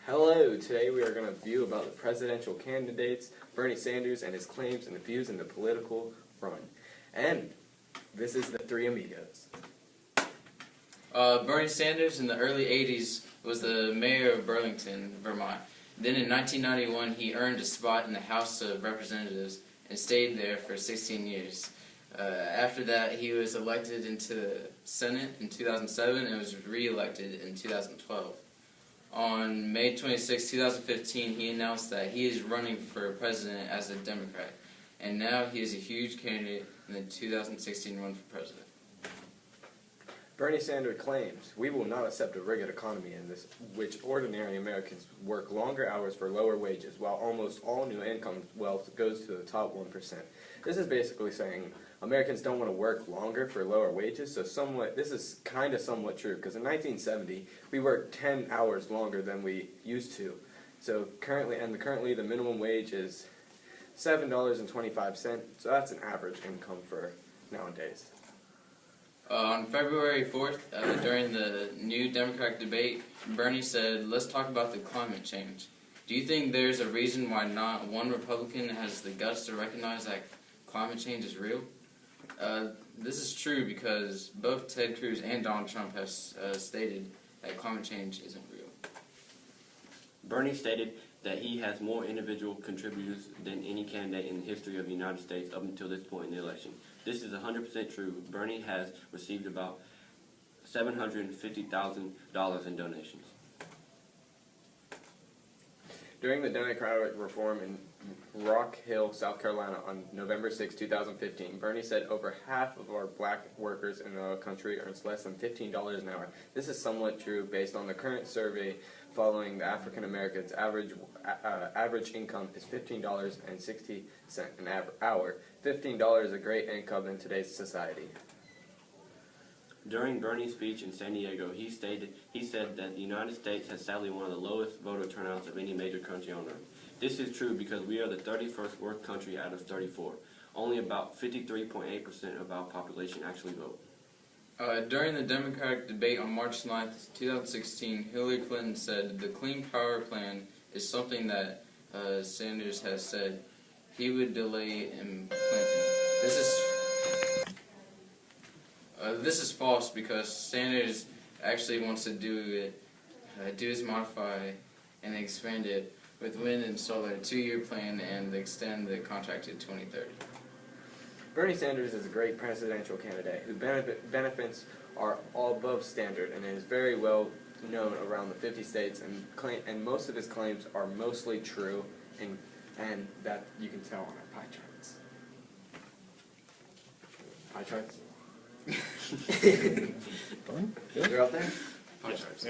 Hello, today we are going to view about the presidential candidates, Bernie Sanders and his claims and the views in the political front. And this is the Three Amigos. Bernie Sanders in the early 80s was the mayor of Burlington, Vermont. Then in 1991 he earned a spot in the House of Representatives and stayed there for 16 years. After that he was elected into the Senate in 2007 and was re-elected in 2012. On May 26, 2015, he announced that he is running for president as a Democrat, and now he is a huge candidate in the 2016 run for president. Bernie Sanders claims, "We will not accept a rigged economy in which ordinary Americans work longer hours for lower wages, while almost all new income wealth goes to the top 1%. This is basically saying Americans don't want to work longer for lower wages, so this is kind of somewhat true, because in 1970, we worked 10 hours longer than we used to. So currently the minimum wage is $7.25, so that's an average income for nowadays. On February 4th, during the new Democratic debate, Bernie said, "Let's talk about the climate change. Do you think there's a reason why not one Republican has the guts to recognize that climate change is real?" This is true because both Ted Cruz and Donald Trump have stated that climate change isn't real. Bernie stated that he has more individual contributors than any candidate in the history of the United States up until this point in the election. This is 100% true. Bernie has received about $750,000 in donations. During the Democratic reform in Rock Hill, South Carolina on November 6, 2015, Bernie said over half of our black workers in the country earns less than $15 an hour. This is somewhat true based on the current survey following the African Americans' average income is $15.60 an hour. $15 is a great income in today's society. During Bernie's speech in San Diego, he said that the United States has sadly one of the lowest voter turnouts of any major country on earth. This is true because we are the 31st worst country out of 34. Only about 53.8% of our population actually vote. During the Democratic debate on March 9th, 2016, Hillary Clinton said the Clean Power Plan is something that Sanders has said he would delay implementing. This is false because Sanders actually wants to do his modify and expand it with wind and solar 2-year plan and extend the contract to 2030. Bernie Sanders is a great presidential candidate whose benefits are all above standard and is very well known around the 50 states, and most of his claims are mostly true, and that you can tell on our pie charts. Pie charts? They're out there? Pie charts.